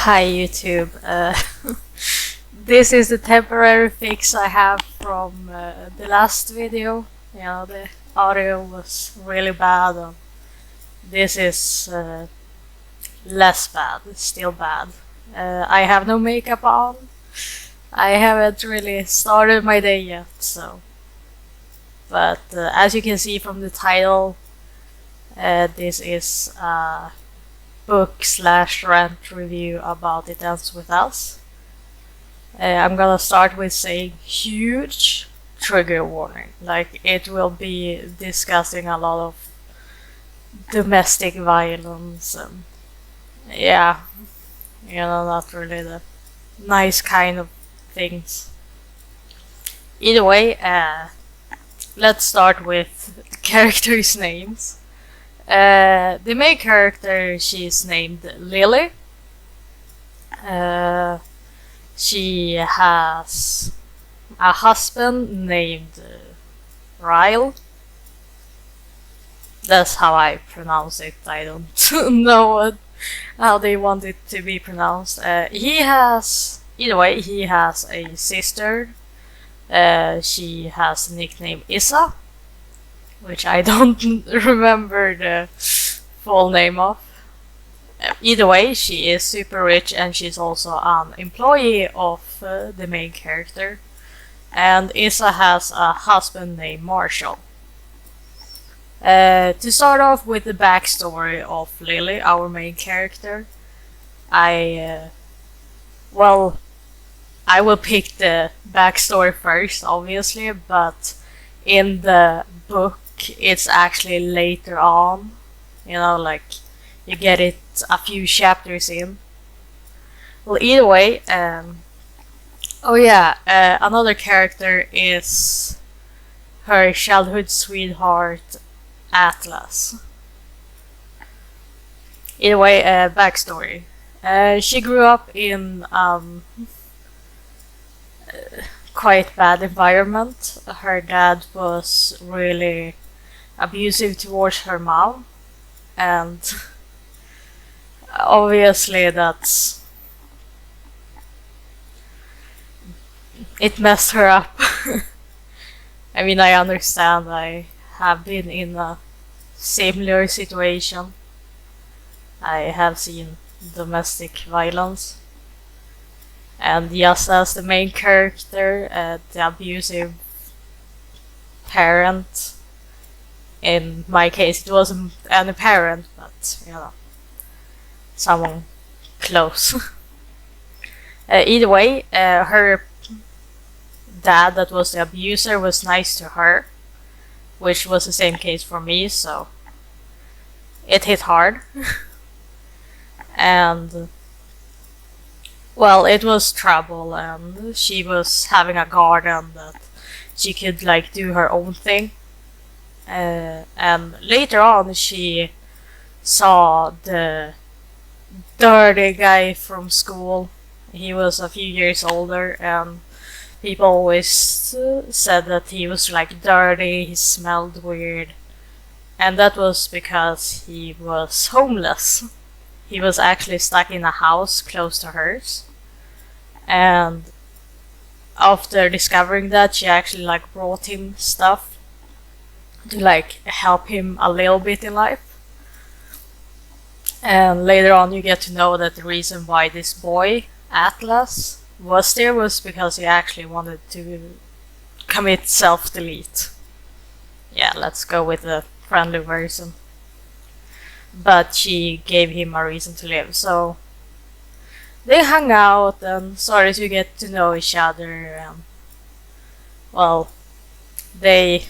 Hi YouTube. This is the temporary fix I have from the last video. The audio was really bad. And this is less bad, still bad. I have no makeup on. I haven't really started my day yet, so. But as you can see from the title, this is a book/rant review about It Ends With Us. I'm gonna start with saying huge trigger warning. Like, it will be discussing a lot of domestic violence and not really the nice kind of things. Either way, let's start with characters' names. The main character, she's named Lily. She has a husband named Ryle. That's how I pronounce it. I don't know how they want it to be pronounced. He has a sister. She has the nickname Issa, which I don't remember the full name of. Either way, she is super rich and she's also an employee of the main character. And Issa has a husband named Marshall. To start off with the backstory of Lily, our main character, I will pick the backstory first, obviously, but in the book it's actually later on. You get it a few chapters in. Well, either way, another character is her childhood sweetheart, Atlas. Either way, backstory. She grew up in quite bad environment. Her dad was really abusive towards her mom, and obviously it messed her up. I mean, I understand. I have been in a similar situation. I have seen domestic violence. And just as the main character, the abusive parent, in my case it wasn't any parent, but someone close. Either way, her dad, that was the abuser, was nice to her, which was the same case for me, so it hit hard. And well, it was trouble, and she was having a garden that she could do her own thing. And later on she saw the dirty guy from school. He was a few years older, and people always said that he was dirty, he smelled weird. And that was because he was homeless. He was actually stuck in a house close to hers. And after discovering that, she actually brought him stuff to help him a little bit in life. And later on you get to know that the reason why this boy, Atlas, was there was because he actually wanted to commit self-delete. Yeah, let's go with the friendly version. But she gave him a reason to live, so they hung out and started to get to know each other. They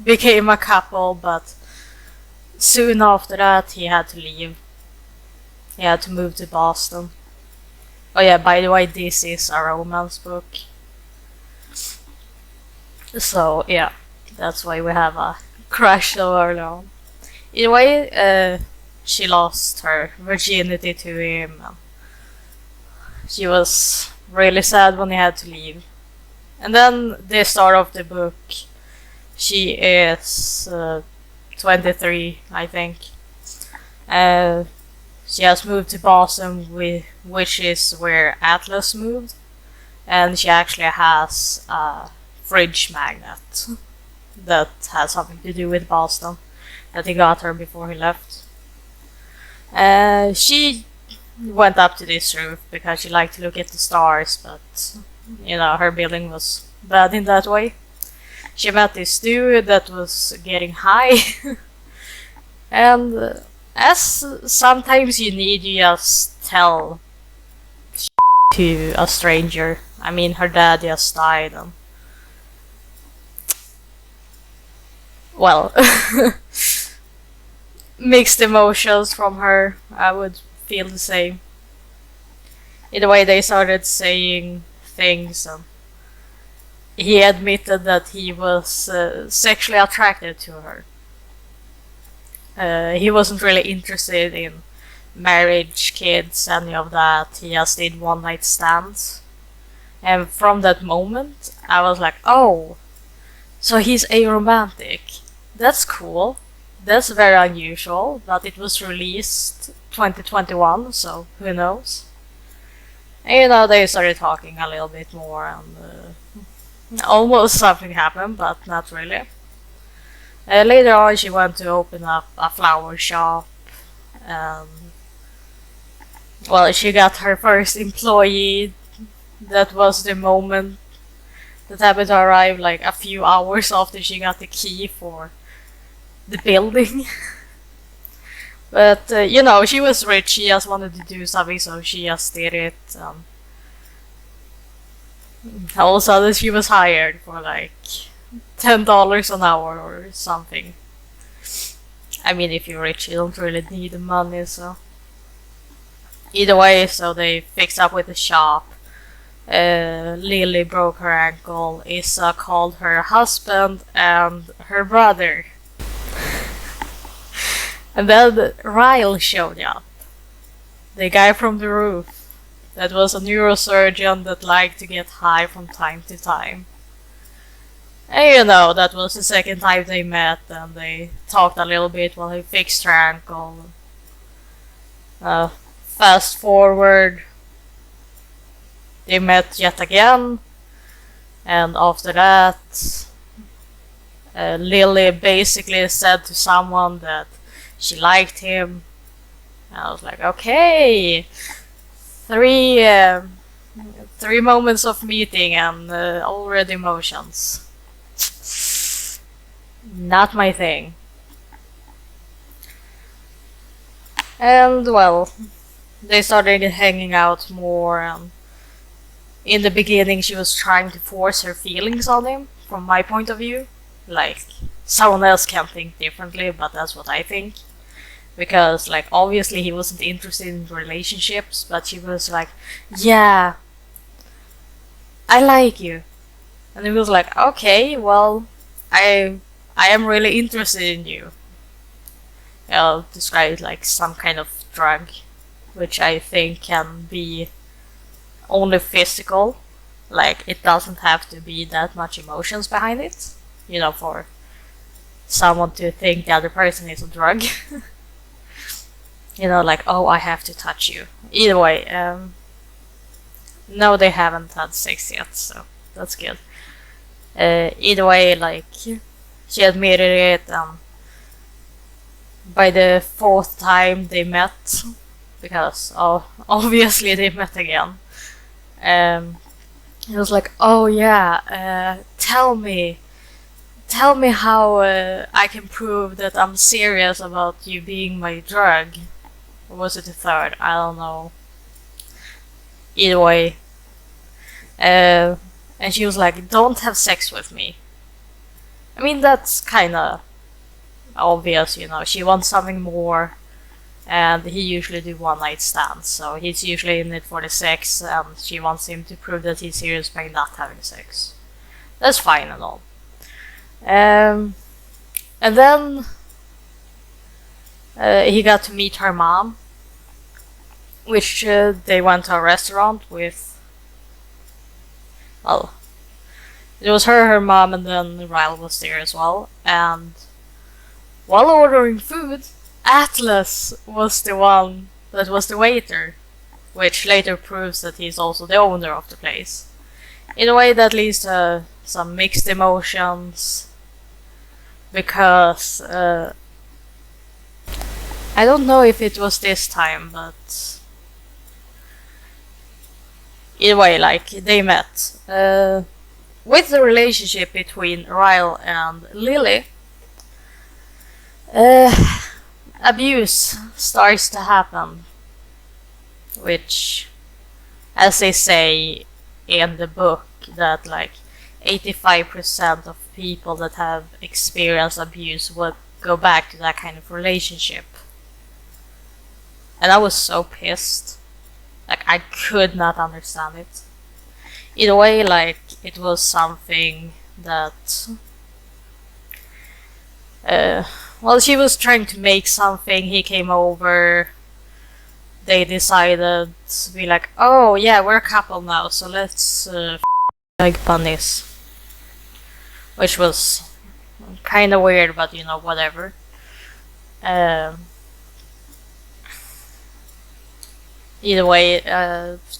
became a couple, but soon after that he had to leave. He had to move to Boston. Oh yeah, by the way, this is a romance book. So yeah, that's why we have a crush so early on. Either way, she lost her virginity to him. She was really sad when he had to leave. And then the start of the book, she is 23, I think. She has moved to Boston, which is where Atlas moved, and she actually has a fridge magnet that has something to do with Boston that he got her before he left. She went up to this roof because she liked to look at the stars, but her building was bad in that way. She met this dude that was getting high, and as sometimes you need, you just tell to a stranger. I mean, her dad just died, and well, mixed emotions from her. I would feel the same. Either way, they started saying things. He admitted that he was sexually attracted to her. He wasn't really interested in marriage, kids, any of that. He just did one night stands. And from that moment, I was like, oh, so he's aromantic. That's cool. That's very unusual, but it was released 2021, so who knows? And they started talking a little bit more, and almost something happened, but not really. Later on, she went to open up a flower shop, and well, she got her first employee. That was the moment that happened to arrive, like a few hours after she got the key for the building. But she was rich. She just wanted to do something, so she just did it. All of a sudden, she was hired for like $10 an hour or something. I mean, if you're rich, you don't really need the money, so. Either way, so they fixed up with the shop. Lily broke her ankle. Issa called her husband and her brother. And then Ryle showed up. The guy from the roof. That was a neurosurgeon that liked to get high from time to time. And that was the second time they met, and they talked a little bit while he fixed her ankle. Fast forward, they met yet again, and after that, Lily basically said to someone that she liked him. And I was like, okay, three moments of meeting and already emotions. Not my thing. And well, they started hanging out more, and in the beginning she was trying to force her feelings on him, from my point of view. Like, someone else can think differently, but that's what I think. Because, like, obviously he wasn't interested in relationships, but she was like, yeah, I like you. And he was like, okay, well, I am really interested in you. I'll describe it like some kind of drug, which I think can be only physical. Like, it doesn't have to be that much emotions behind it, for someone to think the other person is a drug. Like, oh, I have to touch you. Either way, no, they haven't had sex yet, so that's good. Either way, like, she admitted it, by the fourth time they met, because obviously they met again, it was like, oh yeah, tell me how I can prove that I'm serious about you being my drug. Or was it the third? I don't know. Either way, and she was like, don't have sex with me. I mean, that's kinda obvious, she wants something more, and he usually do one night stands, so he's usually in it for the sex, and she wants him to prove that he's serious by not having sex. That's fine and all. And then he got to meet her mom, which they went to a restaurant with. Well, it was her mom, and then Ryle was there as well. And while ordering food, Atlas was the one but was the waiter, which later proves that he's also the owner of the place. In a way that leads to some mixed emotions, because I don't know if it was this time, but either way, like, they met. With the relationship between Ryle and Lily, abuse starts to happen, which, as they say in the book, that like 85% of people that have experienced abuse would go back to that kind of relationship. And I was so pissed. Like, I could not understand it. Either way, like, it was something that well, she was trying to make something, he came over, they decided to be like, oh yeah, we're a couple now, so let's like bunnies. Which was kinda weird, but you know, whatever. Either way,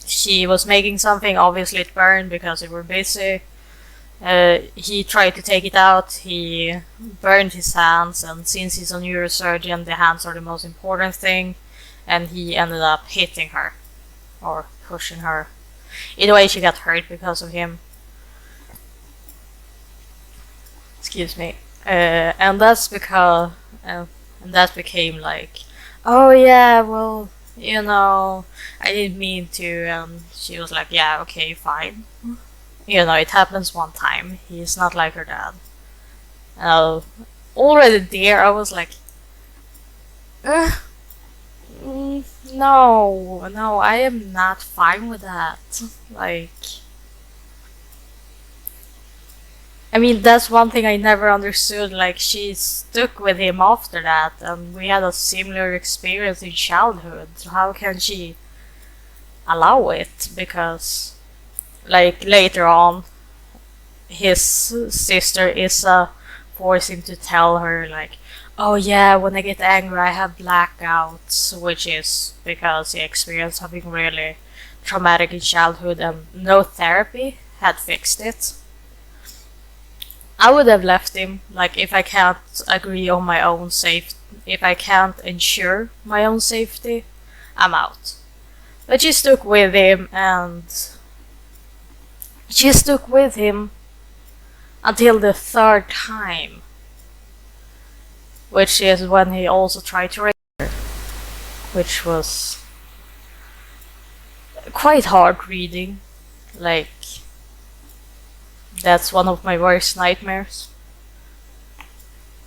she was making something, obviously it burned because they were busy. He tried to take it out, he burned his hands, and since he's a neurosurgeon, the hands are the most important thing, and he ended up hitting her, or pushing her. Either way, she got hurt because of him. Excuse me. And that's because, and that became like, oh yeah, well, you know, I didn't mean to, and she was like, yeah, okay, fine. You know, it happens one time. He's not like her dad. Already there, I was like, no, I am not fine with that. Like, I mean, that's one thing I never understood. Like, she stuck with him after that, and we had a similar experience in childhood. So how can she allow it? Because, like, later on, his sister Issa forced him to tell her, like, oh yeah, when I get angry I have blackouts, which is because he experienced something really traumatic in childhood and no therapy had fixed it. I would have left him, like, if I can't agree on my own safety, if I can't ensure my own safety, I'm out. But she stuck with him, and she stuck with him until the third time, which is when he also tried to rape her, which was quite hard reading. Like, that's one of my worst nightmares,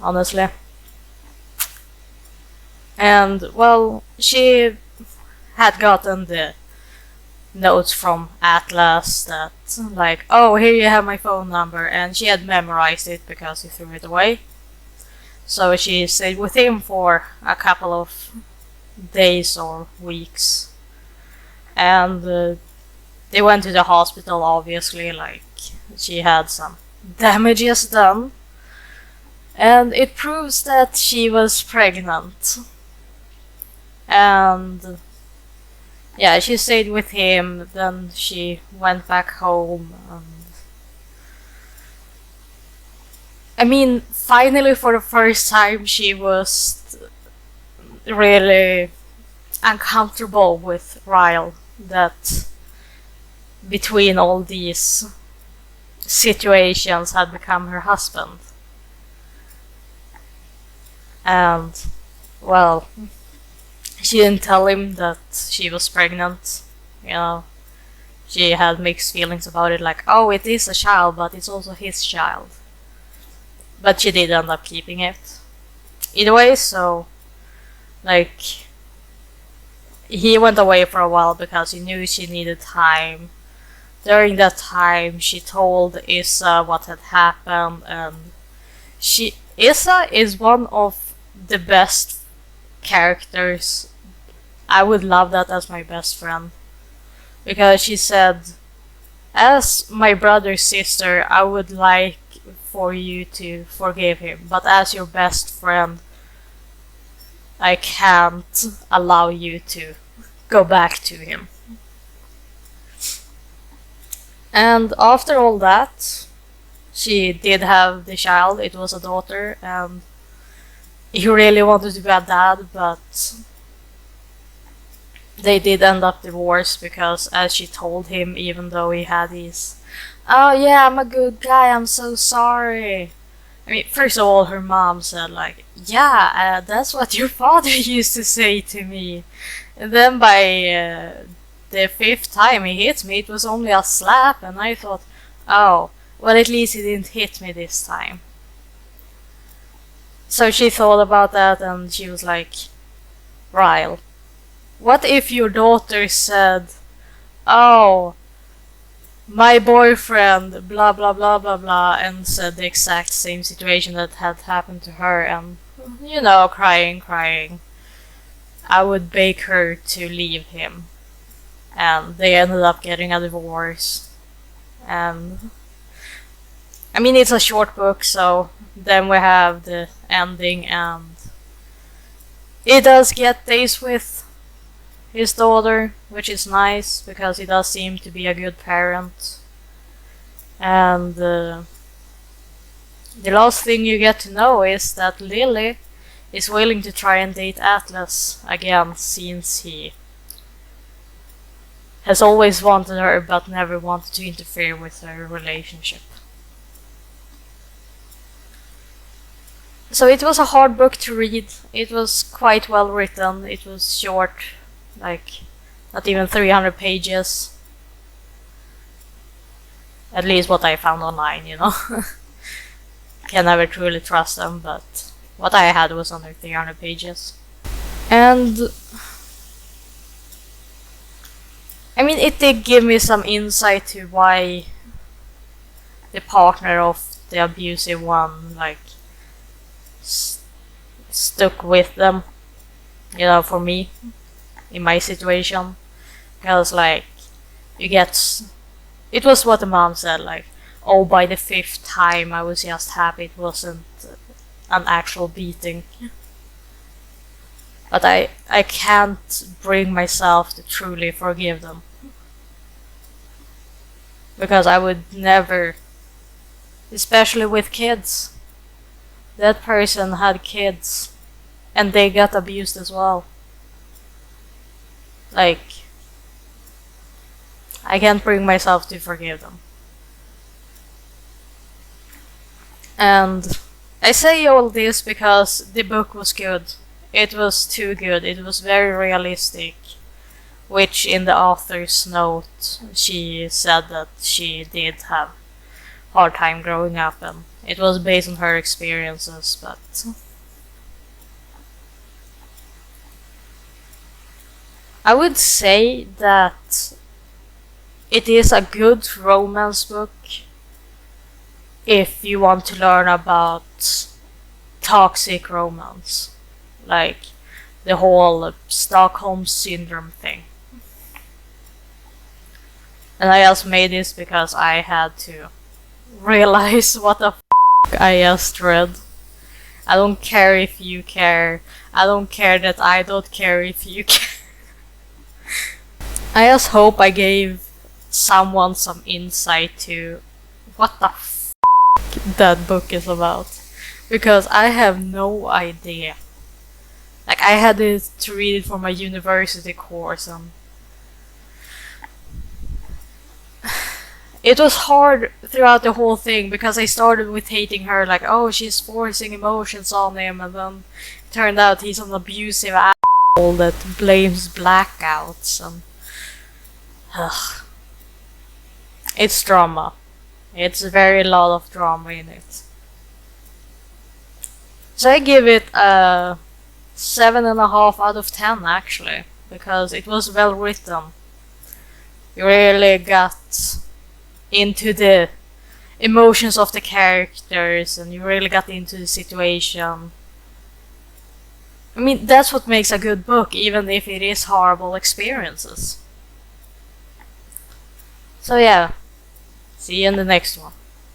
honestly. And, well, she had gotten the notes from Atlas that, like, oh, here you have my phone number, and she had memorized it because he threw it away. So she stayed with him for a couple of days or weeks, and they went to the hospital, obviously, like, she had some damages done, and it proves that she was pregnant. And yeah, she stayed with him, then she went back home, and I mean, finally for the first time she was really uncomfortable with Ryle, that between all these situations had become her husband. And, well, she didn't tell him that she was pregnant, you know. She had mixed feelings about it, like, oh, it is a child, but it's also his child. But she did end up keeping it. Either way, so, like, he went away for a while because he knew she needed time. During that time, she told Issa what had happened, and Issa is one of the best characters. I would love that as my best friend. Because she said, as my brother's sister, I would like for you to forgive him, but as your best friend, I can't allow you to go back to him. And after all that, she did have the child. It was a daughter, and he really wanted to be a dad, but they did end up divorced because, as she told him, even though he had these, "Oh yeah, I'm a good guy, I'm so sorry." I mean, first of all, her mom said like, "Yeah, that's what your father used to say to me." And then by the fifth time he hit me, it was only a slap, and I thought, "Oh, well, at least he didn't hit me this time." So she thought about that, and she was like, "Ryle, what if your daughter said, 'Oh, my boyfriend, blah blah blah blah blah,' and said the exact same situation that had happened to her, and, crying. I would beg her to leave him." And they ended up getting a divorce. And I mean, it's a short book, so then we have the ending, and he does get days with his daughter, which is nice because he does seem to be a good parent. And the last thing you get to know is that Lily is willing to try and date Atlas again, since he has always wanted her but never wanted to interfere with their relationship. So it was a hard book to read. It was quite well written. It was short, like not even 300 pages. At least what I found online, Can never truly trust them, but what I had was under 300 pages. And I mean, it did give me some insight to why the partner of the abusive one, stuck with them, for me, in my situation. Because, it was what the mom said, "Oh, by the fifth time I was just happy it wasn't an actual beating." But I can't bring myself to truly forgive them. Because I would never, especially with kids. That person had kids, and they got abused as well. I can't bring myself to forgive them. And I say all this because the book was good. It was too good. It was very realistic, which in the author's note she said that she did have a hard time growing up, and it was based on her experiences, but I would say that it is a good romance book if you want to learn about toxic romance, like the whole Stockholm Syndrome thing. And I just made this because I had to realize what the I just read. I don't care if you care. I don't care that I don't care if you care. I just hope I gave someone some insight to what the that book is about. Because I have no idea. I had to read it for my university course, and it was hard throughout the whole thing because I started with hating her, oh, she's forcing emotions on him, and then it turned out he's an abusive asshole that blames blackouts, and it's drama. It's a very lot of drama in it. So I give it a 7.5 out of 10 actually, because it was well written. You really got into the emotions of the characters, and you really got into the situation. I mean, that's what makes a good book, even if it is horrible experiences. So yeah, see you in the next one.